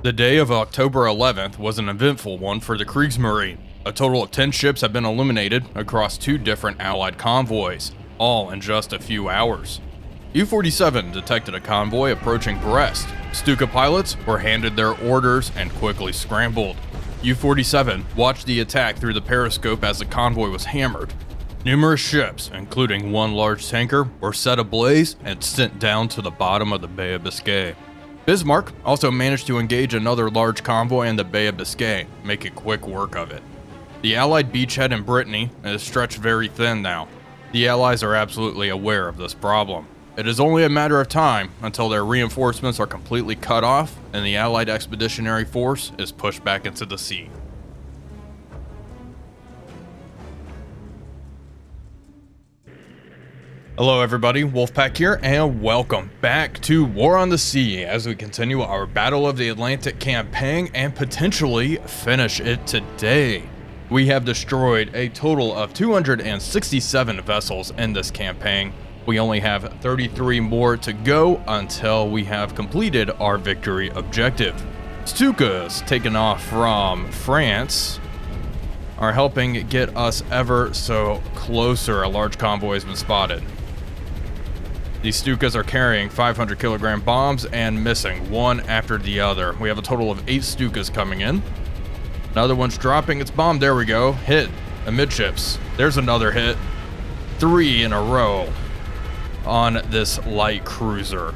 The day of October 11th was an eventful one for the Kriegsmarine. A total of 10 ships have been eliminated across 2 different Allied convoys, all in just a few hours. U-47 detected a convoy approaching Brest. Stuka pilots were handed their orders and quickly scrambled. U-47 watched the attack through the periscope as the convoy was hammered. Numerous ships, including one large tanker, were set ablaze and sent down to the bottom of the Bay of Biscay. Bismarck also managed to engage another large convoy in the Bay of Biscay, making quick work of it. The Allied beachhead in Brittany is stretched very thin now. The Allies are absolutely aware of this problem. It is only a matter of time until their reinforcements are completely cut off and the Allied Expeditionary Force is pushed back into the sea. Hello everybody, Wolfpack here, and welcome back to War on the Sea as we continue our Battle of the Atlantic campaign and potentially finish it today. We have destroyed a total of 267 vessels in this campaign. We only have 33 more to go until we have completed our victory objective. Stukas, taken off from France, are helping get us ever so closer. A large convoy has been spotted. These Stukas are carrying 500 kilogram bombs and missing one after the other. We have a total of 8 Stukas coming in. Another one's dropping its bomb. There we go. Hit amidships. There's another hit. 3 in a row on this light cruiser.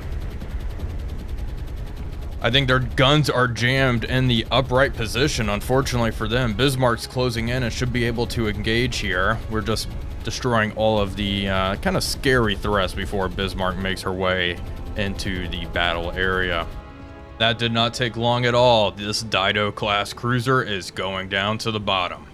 I think their guns are jammed in the upright position. Unfortunately for them, Bismarck's closing in and should be able to engage here. We're just destroying all of the kind of scary threats before Bismarck makes her way into the battle area. That did not take long at all. This Dido class cruiser is going down to the bottom.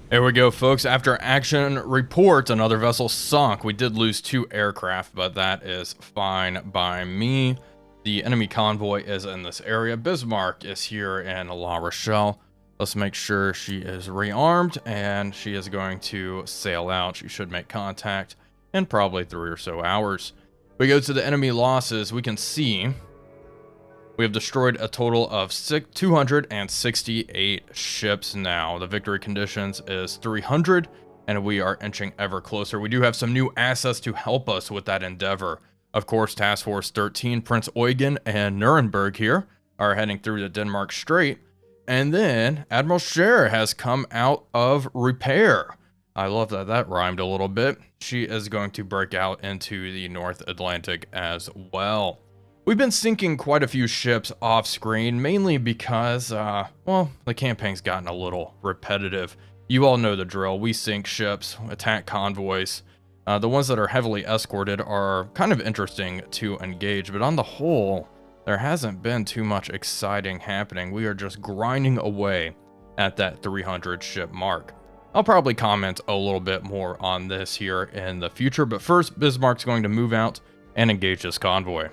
There we go, folks. After action report, another vessel sunk. We did lose 2 aircraft, but that is fine by me. The enemy convoy is in this area. Bismarck is here in La Rochelle. Let's make sure she is rearmed, and she is going to sail out. She should make contact in probably 3 or so hours. We go to the enemy losses. We can see we have destroyed a total of 268 ships now. The victory conditions is 300, and we are inching ever closer. We do have some new assets to help us with that endeavor. Of course, Task Force 13, Prince Eugen and Nuremberg here are heading through the Denmark Strait. And then Admiral Scheer has come out of repair. I love that that rhymed a little bit. She is going to break out into the North Atlantic as well. We've been sinking quite a few ships off screen, mainly because, well, the campaign's gotten a little repetitive. You all know the drill. We sink ships, attack convoys. The ones that are heavily escorted are kind of interesting to engage, but on the whole, there hasn't been too much exciting happening. We are just grinding away at that 300 ship mark. I'll probably comment a little bit more on this here in the future, but first, Bismarck's going to move out and engage this convoy.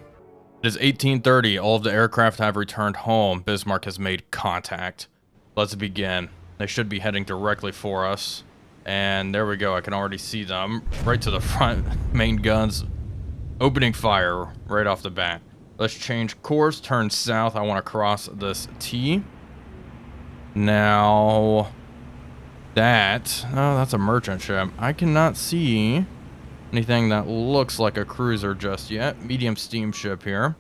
It is 1830. All of the aircraft have returned home. Bismarck has made contact. Let's begin. They should be heading directly for us. And there we go. I can already see them right to the front. Main guns opening fire right off the bat. Let's change course, turn south. I want to cross this T. Now, that's a merchant ship. I cannot see anything that looks like a cruiser just yet. Medium steamship here.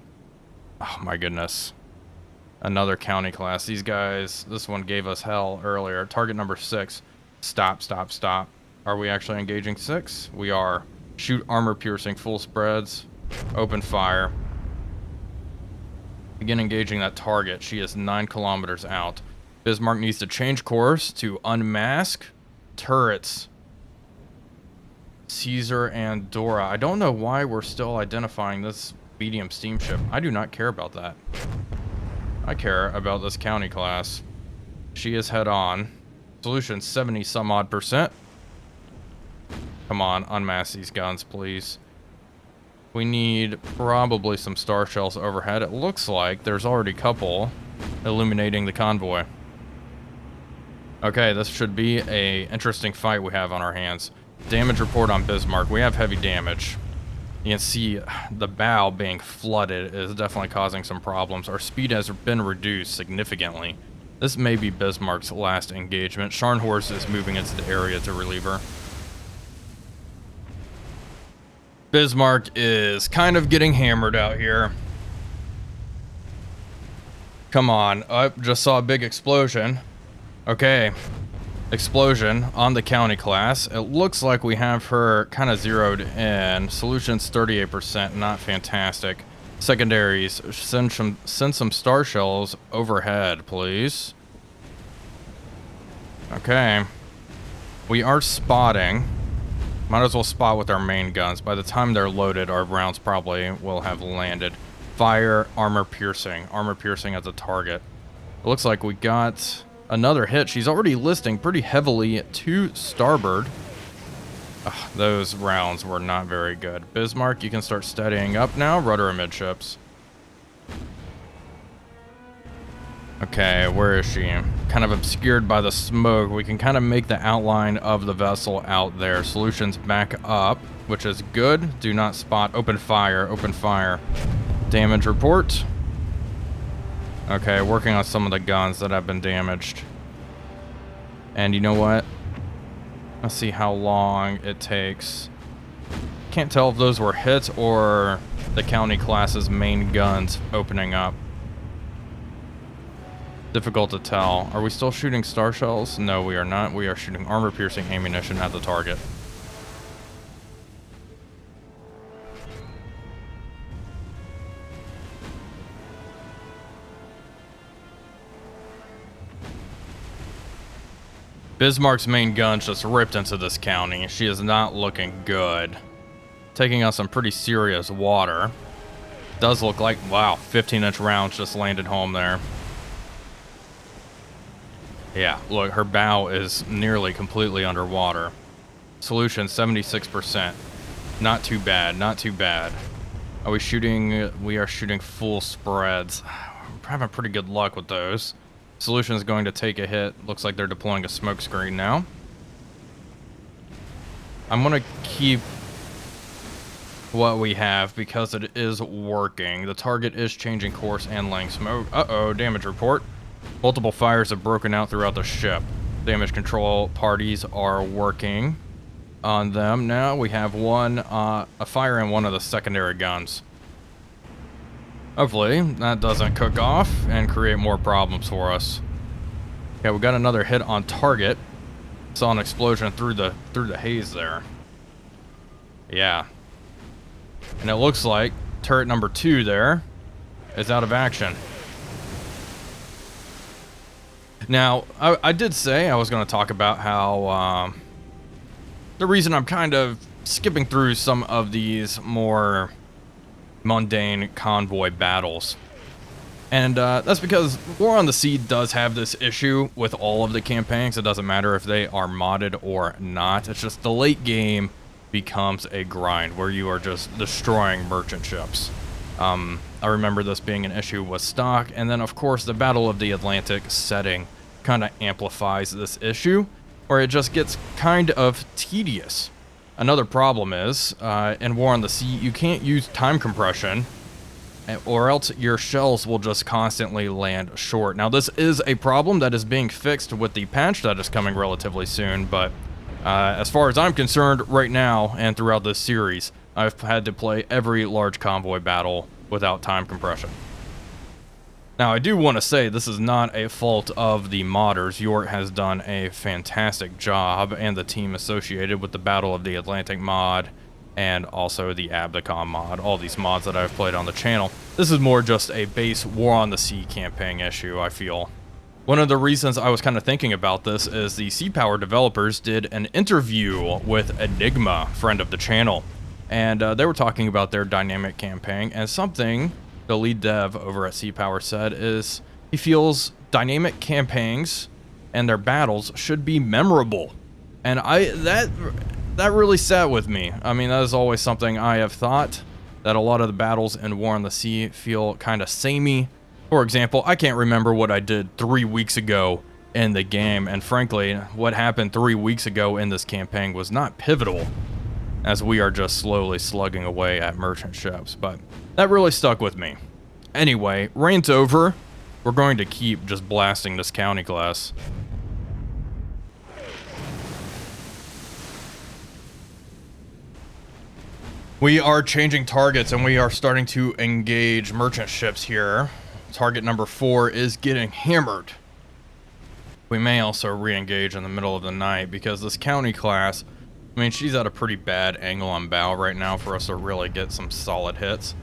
Oh my goodness. Another county class. These guys, this one gave us hell earlier. Target number 6. Stop, stop, stop. Are we actually engaging 6? We are. Shoot armor piercing, full spreads. Open fire. Begin engaging that target. She is 9 kilometers out. Bismarck needs to change course to unmask turrets. Caesar and Dora. I don't know why we're still identifying this medium steamship. I do not care about that. I care about this county class. She is head on. Solution 70 some odd %. Come on, unmask these guns, please. We need probably some star shells overhead. It looks like there's already a couple illuminating the convoy. Okay, this should be a interesting fight we have on our hands. Damage report on Bismarck. We have heavy damage. You can see the bow being flooded is definitely causing some problems. Our speed has been reduced significantly. This may be Bismarck's last engagement. Scharnhorst is moving into the area to relieve her. Bismarck is kind of getting hammered out here. Come on. I just saw a big explosion. Okay. Explosion on the county class. It looks like we have her kind of zeroed in. Solutions 38%, not fantastic. Secondaries, send some star shells overhead, please. Okay. We are spotting. Might as well spot with our main guns. By the time they're loaded, our rounds probably will have landed. Fire, armor piercing. Armor piercing as a target. It looks like we got another hit. She's already listing pretty heavily to starboard. Ugh, those rounds were not very good. Bismarck, you can start steadying up now. Rudder amidships. Okay, where is she? Kind of obscured by the smoke. We can kind of make the outline of the vessel out there. Solutions back up, which is good. Do not spot. Open fire. Open fire. Damage report. Okay, working on some of the guns that have been damaged. And you know what? Let's see how long it takes. Can't tell if those were hits or the county class's main guns opening up. Difficult to tell. Are we still shooting star shells? No, we are not. We are shooting armor-piercing ammunition at the target. Bismarck's main gun just ripped into this county. She is not looking good. Taking on some pretty serious water. Does look like, wow, 15-inch rounds just landed home there. Yeah, look, her bow is nearly completely underwater. Solution 76%. Not too bad, not too bad. Are we shooting? We are shooting full spreads. We're having pretty good luck with those. Solution is going to take a hit. Looks like they're deploying a smoke screen now. I'm going to keep what we have because it is working. The target is changing course and laying smoke. Uh-oh, damage report. Multiple fires have broken out throughout the ship. Damage control parties are working on them now. We have a fire in one of the secondary guns. Hopefully that doesn't cook off and create more problems for us. Okay, we got another hit on target. Saw an explosion through the haze there. Yeah. And it looks like turret number 2 there is out of action. Now, I did say I was going to talk about how the reason I'm kind of skipping through some of these more mundane convoy battles. And that's because War on the Sea does have this issue with all of the campaigns. It doesn't matter if they are modded or not. It's just the late game becomes a grind where you are just destroying merchant ships. I remember this being an issue with stock, and then of course the Battle of the Atlantic setting kind of amplifies this issue, where it just gets kind of tedious. Another problem is, in War on the Sea, you can't use time compression, or else your shells will just constantly land short. Now this is a problem that is being fixed with the patch that is coming relatively soon, but as far as I'm concerned right now and throughout this series, I've had to play every large convoy battle without time compression. Now, I do want to say this is not a fault of the modders. York has done a fantastic job, and the team associated with the Battle of the Atlantic mod, and also the Abdicom mod, all these mods that I've played on the channel. This is more just a base War on the Sea campaign issue, I feel. One of the reasons I was kind of thinking about this is the Sea Power developers did an interview with Enigma, friend of the channel, and they were talking about their dynamic campaign, and something the lead dev over at Sea Power said is he feels dynamic campaigns and their battles should be memorable. And that really sat with me. I mean, that is always something I have thought, that a lot of the battles in War on the Sea feel kind of samey. For example, I can't remember what I did 3 weeks ago in the game, and frankly, what happened 3 weeks ago in this campaign was not pivotal. as we are just slowly slugging away at merchant ships, but that really stuck with me. Anyway, rain's over. We're going to keep just blasting this county class. We are changing targets and we are starting to engage merchant ships here. Target number 4 is getting hammered. We may also re-engage in the middle of the night because this county class, I mean, she's at a pretty bad angle on bow right now for us to really get some solid hits.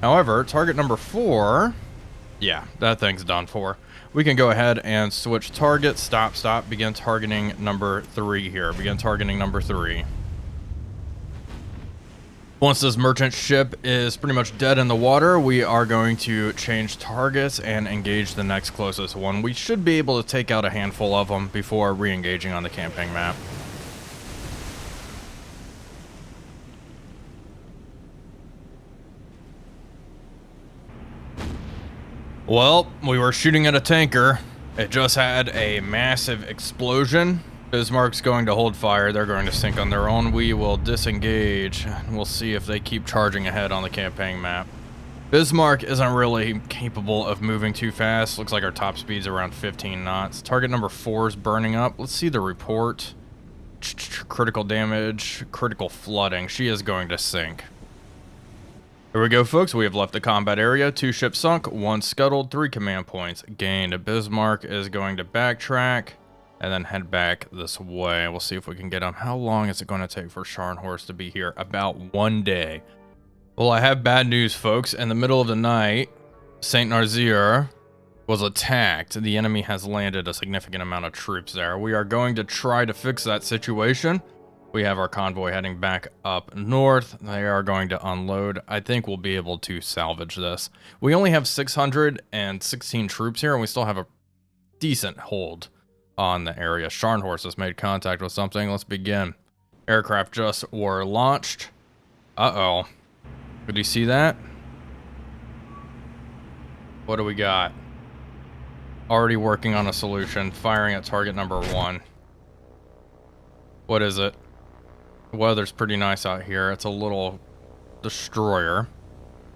However, target number 4, yeah, that thing's done for. We can go ahead and switch targets. Stop, begin targeting number 3 here. Begin targeting number 3. Once this merchant ship is pretty much dead in the water, we are going to change targets and engage the next closest one. We should be able to take out a handful of them before re-engaging on the campaign map. Well, we were shooting at a tanker. It just had a massive explosion. Bismarck's going to hold fire. They're going to sink on their own. We will disengage. We'll see if they keep charging ahead on the campaign map. Bismarck isn't really capable of moving too fast. Looks like our top speed's around 15 knots. Target number 4 is burning up. Let's see the report. Critical damage, critical flooding. She is going to sink. Here we go, folks. We have left the combat area. 2 ships sunk, 1 scuttled, 3 command points gained. Bismarck is going to backtrack and then head back this way. We'll see if we can get him. How long is it going to take for Scharnhorst to be here? About 1 day. Well, I have bad news, folks. In the middle of the night, St. Nazaire was attacked. The enemy has landed a significant amount of troops there. We are going to try to fix that situation. We have our convoy heading back up north. They are going to unload. I think we'll be able to salvage this. We only have 616 troops here, and we still have a decent hold on the area. Scharnhorst has made contact with something. Let's begin. Aircraft just were launched. Uh-oh. Did you see that? What do we got? Already working on a solution. Firing at target number 1. What is it? The weather's pretty nice out here. It's a little destroyer.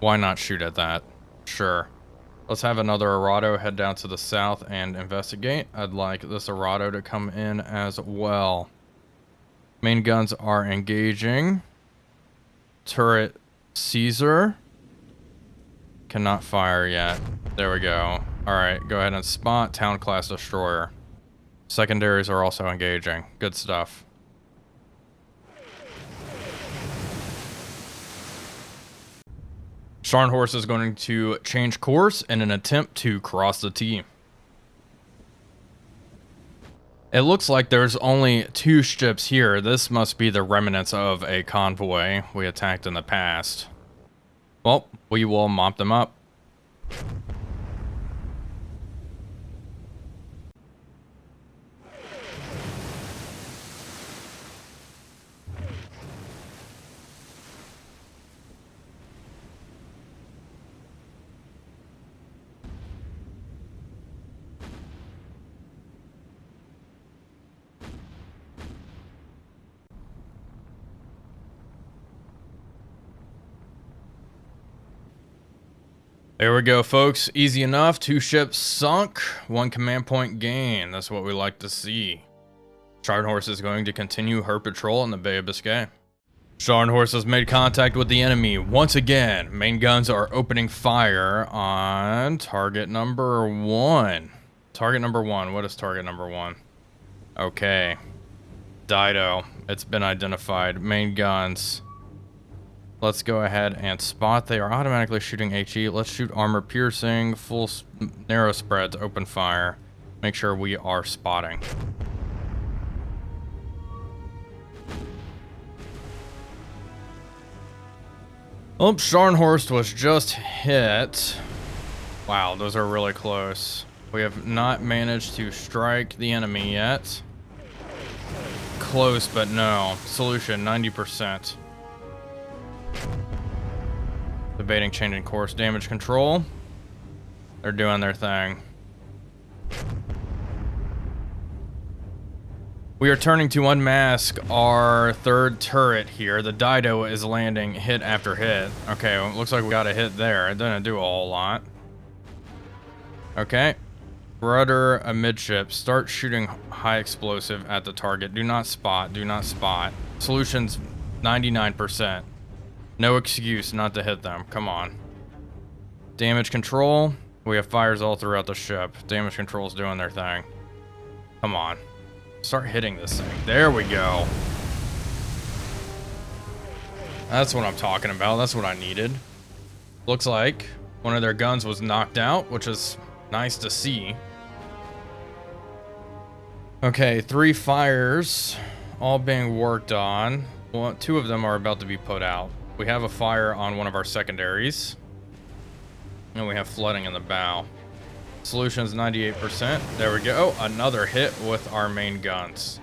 Why not shoot at that? Sure. Let's have another Arado head down to the south and investigate. I'd like this Arado to come in as well. Main guns are engaging. Turret Caesar cannot fire yet. There we go. Alright, go ahead and spot Town Class Destroyer. Secondaries are also engaging. Good stuff. Scharnhorst is going to change course in an attempt to cross the T. It looks like there's only 2 ships here. This must be the remnants of a convoy we attacked in the past. Well, we will mop them up. There we go, folks. Easy enough. 2 ships sunk, 1 command point gain. That's what we like to see. Scharnhorst is going to continue her patrol in the Bay of Biscay. Scharnhorst has made contact with the enemy once again. Main guns are opening fire on target number 1. Target number 1. What is target number 1? Okay. Dido. It's been identified. Main guns. Let's go ahead and spot. They are automatically shooting HE. Let's shoot armor piercing, full narrow spread to open fire. Make sure we are spotting. Oh, Scharnhorst was just hit. Wow, those are really close. We have not managed to strike the enemy yet. Close, but no. Solution, 90%. Debating changing course. Damage control. They're doing their thing. We are turning to unmask our third turret here. The Dido is landing hit after hit. Okay, well, it looks like we got a hit there. It didn't do a whole lot. Okay. Rudder amidship. Start shooting high explosive at the target. Do not spot. Do not spot. Solutions 99%. No excuse not to hit them. Come on. Damage control. We have fires all throughout the ship. Damage control's doing their thing. Come on. Start hitting this thing. There we go. That's what I'm talking about. That's what I needed. Looks like one of their guns was knocked out, which is nice to see. Okay, 3 fires all being worked on. Well, 2 of them are about to be put out. We have a fire on one of our secondaries. And we have flooding in the bow. Solutions 98%. There we go. Oh, another hit with our main guns.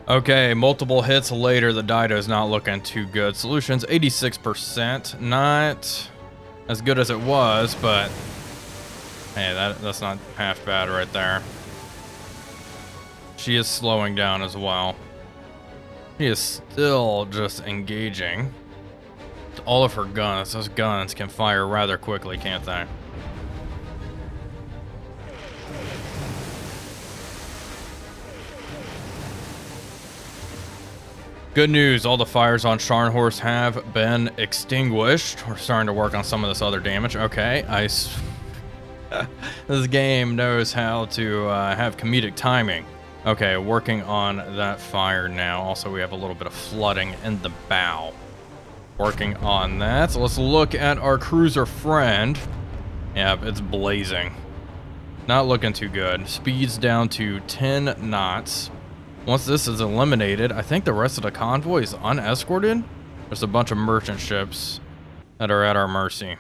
Okay, multiple hits later, the Dido's not looking too good. Solutions 86%. Not as good as it was, but hey, that's not half bad right there. She is slowing down as well. She is still just engaging. All of her guns. Those guns can fire rather quickly, can't they? Good news, all the fires on Scharnhorst have been extinguished. We're starting to work on some of this other damage. Okay, this game knows how to have comedic timing. Okay, working on that fire now. Also, we have a little bit of flooding in the bow. Working on that. So let's look at our cruiser friend. Yep, it's blazing. Not looking too good. Speed's down to 10 knots. Once this is eliminated, I think the rest of the convoy is unescorted. There's a bunch of merchant ships that are at our mercy.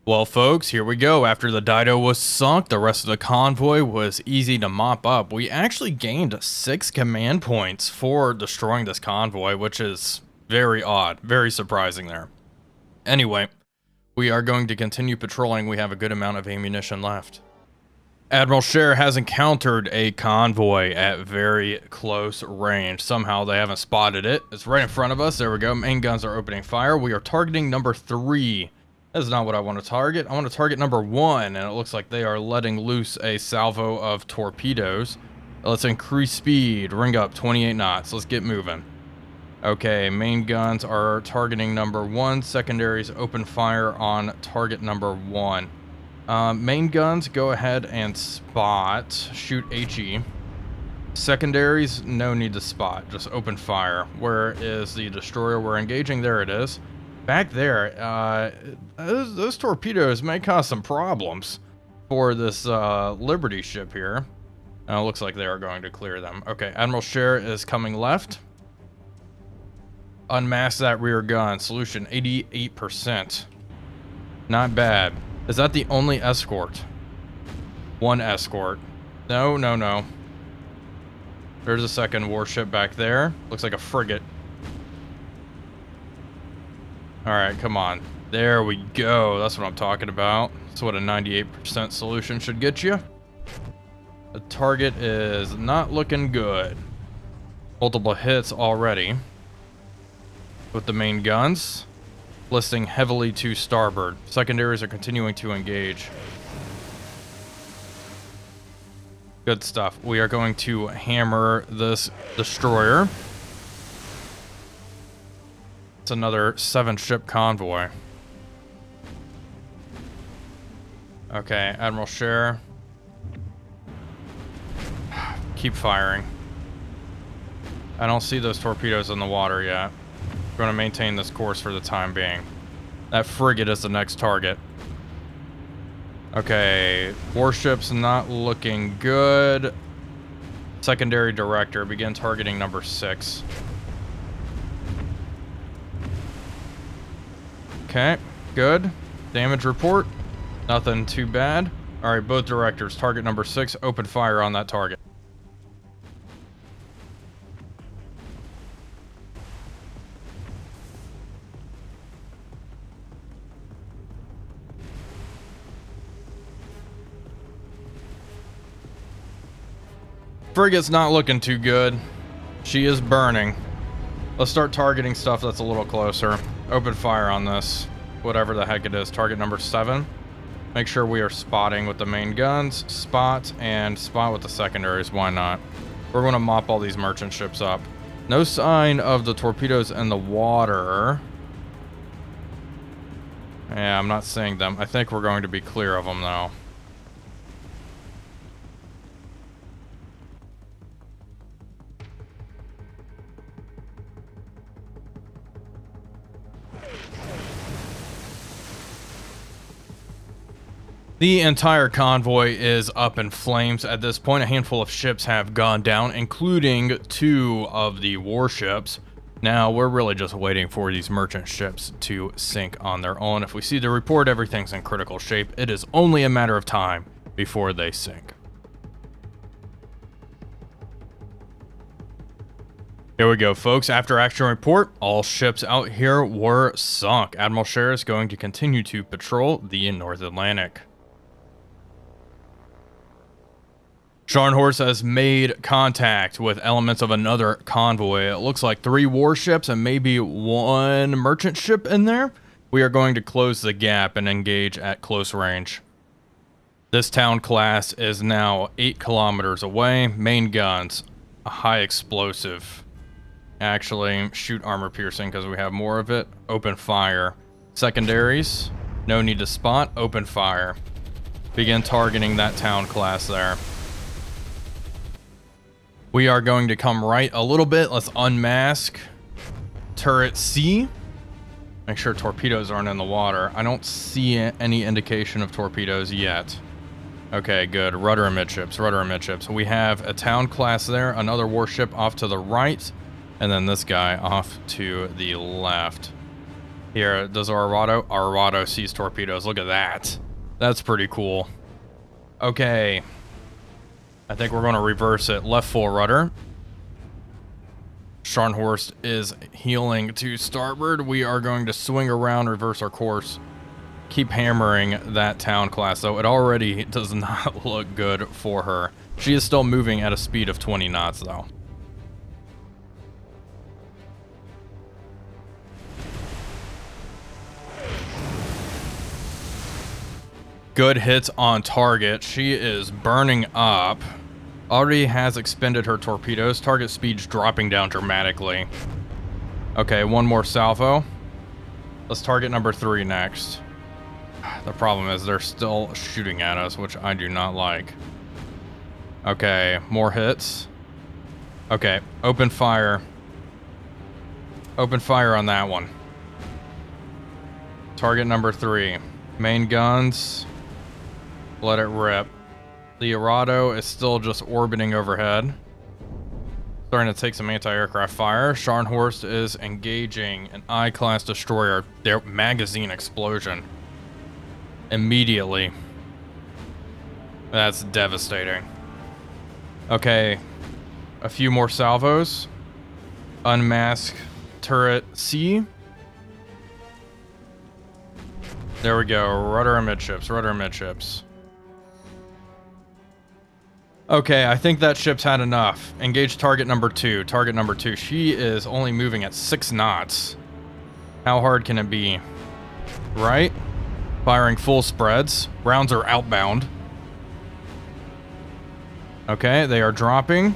Well, folks, here we go. After the Dido was sunk, the rest of the convoy was easy to mop up. We actually gained 6 command points for destroying this convoy, which is very odd, very surprising there. Anyway, we are going to continue patrolling. We have a good amount of ammunition left. Admiral Scheer has encountered a convoy at very close range. Somehow they haven't spotted it. It's right in front of us. There we go. Main guns are opening fire. We are targeting number 3. That's not what I want to target. I want to target number 1, and it looks like they are letting loose a salvo of torpedoes. Let's increase speed. Ring up 28 knots. Let's get moving. Okay, main guns are targeting number 1. Secondaries open fire on target number 1. Main guns, go ahead and spot. Shoot HE. Secondaries, no need to spot. Just open fire. Where is the destroyer we're engaging? There it is. Back there, those torpedoes may cause some problems for this Liberty ship here. Looks like they are going to clear them. Okay, Admiral Scheer is coming left. Unmask that rear gun. Solution 88%. Not bad. Is that the only escort? 1 escort. No, no, no. There's a second warship back there. Looks like a frigate. Alright, come on. There we go. That's what I'm talking about. That's what a 98% solution should get you. The target is not looking good. Multiple hits already. with the main guns, listing heavily to starboard. Secondaries are continuing to engage. Good stuff. We are going to hammer this destroyer. It's another 7-ship convoy. Okay, Admiral Scheer. Keep firing. I don't see those torpedoes in the water yet. We're going to maintain this course for the time being. That frigate is the next target. Okay, warship's not looking good. Secondary director, begin targeting number 6. Okay, good. Damage report. Nothing too bad. All right, both directors, target number 6, open fire on that target. Frigate's not looking too good. She is burning. Let's start targeting stuff that's a little closer. Open fire on this. Whatever the heck it is. Target number 7. Make sure we are spotting with the main guns. Spot and spot with the secondaries. Why not? We're going to mop all these merchant ships up. No sign of the torpedoes in the water. Yeah, I'm not seeing them. I think we're going to be clear of them though. The entire convoy is up in flames at this point. A handful of ships have gone down, including 2 of the warships. Now, we're really just waiting for these merchant ships to sink on their own. If we see the report, everything's in critical shape. It is only a matter of time before they sink. Here we go, folks. After action report, all ships out here were sunk. Admiral Scheer is going to continue to patrol the North Atlantic. Scharnhorst has made contact with elements of another convoy. It looks like 3 warships and maybe 1 merchant ship in there. We are going to close the gap and engage at close range. This town class is now 8 kilometers away. Main guns, a high explosive. Actually, shoot armor piercing because we have more of it. Open fire. Secondaries, no need to spot. Open fire. Begin targeting that town class there. We are going to come right a little bit. Let's unmask turret C. Make sure torpedoes aren't in the water. I don't see any indication of torpedoes yet. Okay, good. Rudder amidships, rudder amidships. We have a town class there, another warship off to the right, and then this guy off to the left. Here, does Arado sees torpedoes. Look at that. That's pretty cool. Okay. I think we're going to reverse it. Left full rudder. Scharnhorst is healing to starboard. We are going to swing around, reverse our course. Keep hammering that town class, though. It already does not look good for her. She is still moving at a speed of 20 knots, though. Good hits on target. She is burning up. Already has expended her torpedoes. Target speed's dropping down dramatically. Okay, 1 more salvo. Let's target number 3 next. The problem is they're still shooting at us, which I do not like. Okay, more hits. Okay, open fire. Open fire on that one. Target number 3. Main guns. Let it rip. The Arado is still just orbiting overhead. Starting to take some anti-aircraft fire. Scharnhorst is engaging an I-class destroyer. Their magazine explosion. Immediately. That's devastating. Okay. A few more salvos. Unmask turret C. There we go. Rudder amidships. Rudder amidships. Okay, I think that ship's had enough. Engage target number 2. Target number 2. She is only moving at 6 knots. How hard can it be? Right? Firing full spreads. Rounds are outbound. Okay, they are dropping.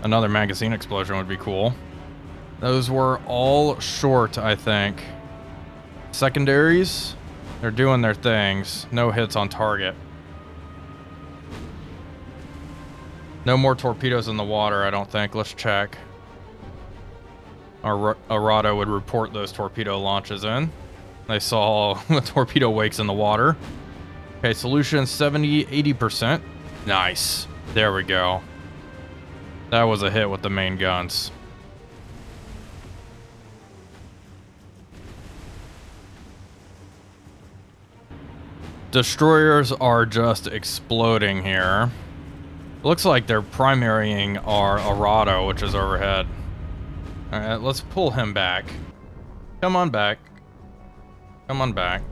Another magazine explosion would be cool. Those were all short, I think. Secondaries, they're doing their things. No hits on target. No more torpedoes in the water, I don't think. Let's check. Our Arado would report those torpedo launches in. They saw the torpedo wakes in the water. Okay, solution 70, 80%. Nice. There we go. That was a hit with the main guns. Destroyers are just exploding here. Looks like they're primarying our Arado, which is overhead. Alright, let's pull him back. Come on back. Come on back.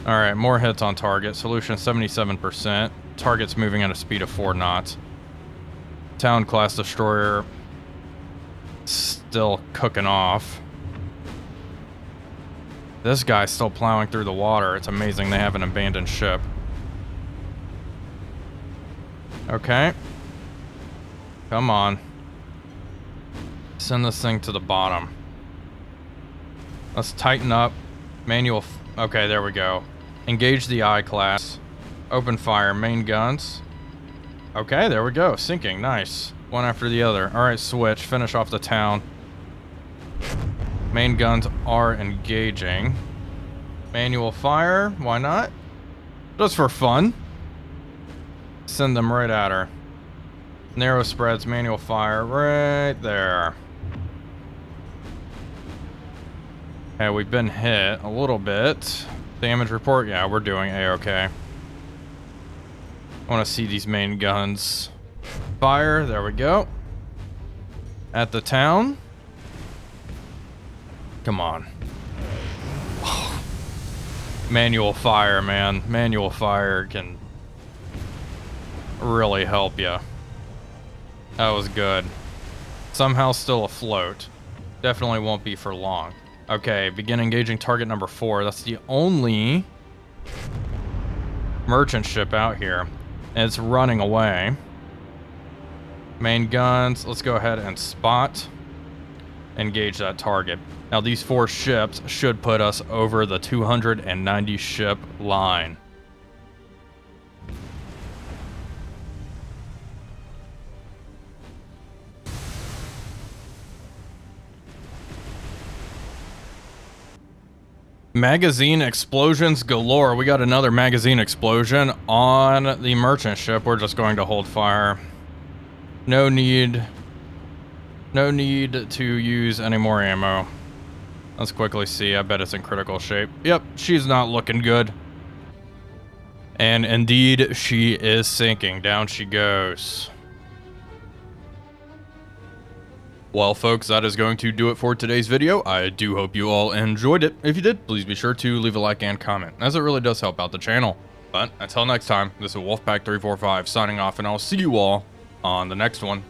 Alright, more hits on target. Solution 77%. Target's moving at a speed of 4 knots. Town class destroyer still cooking off. This guy's still plowing through the water. It's amazing they have an abandoned ship. Okay. Come on. Send this thing to the bottom. Let's tighten up. Manual. Okay, there we go. Engage the I class. Open fire. Main guns. Okay, there we go. Sinking. Nice. One after the other. Alright, switch. Finish off the town. Main guns are engaging. Manual fire. Why not? Just for fun. Send them right at her. Narrow spreads. Manual fire. Right there. Okay, we've been hit a little bit. Damage report. Yeah, we're doing A-okay. I want to see these main guns fire. There we go. At the town. Come on. Oh. Manual fire, man. Manual fire can really help you. That was good. Somehow still afloat. Definitely won't be for long. Okay, begin engaging target number 4. That's the only merchant ship out here. And it's running away. Main guns. Let's go ahead and spot. Engage that target. Now these 4 ships should put us over the 290 ship line. Magazine explosions galore. We got another magazine explosion on the merchant ship. We're just going to hold fire. No need to use any more ammo. Let's quickly see. I bet it's in critical shape. Yep, she's not looking good. And indeed, she is sinking. Down she goes. Well, folks, that is going to do it for today's video. I do hope you all enjoyed it. If you did, please be sure to leave a like and comment, as it really does help out the channel. But until next time, this is Wolfpack345 signing off, and I'll see you all on the next one.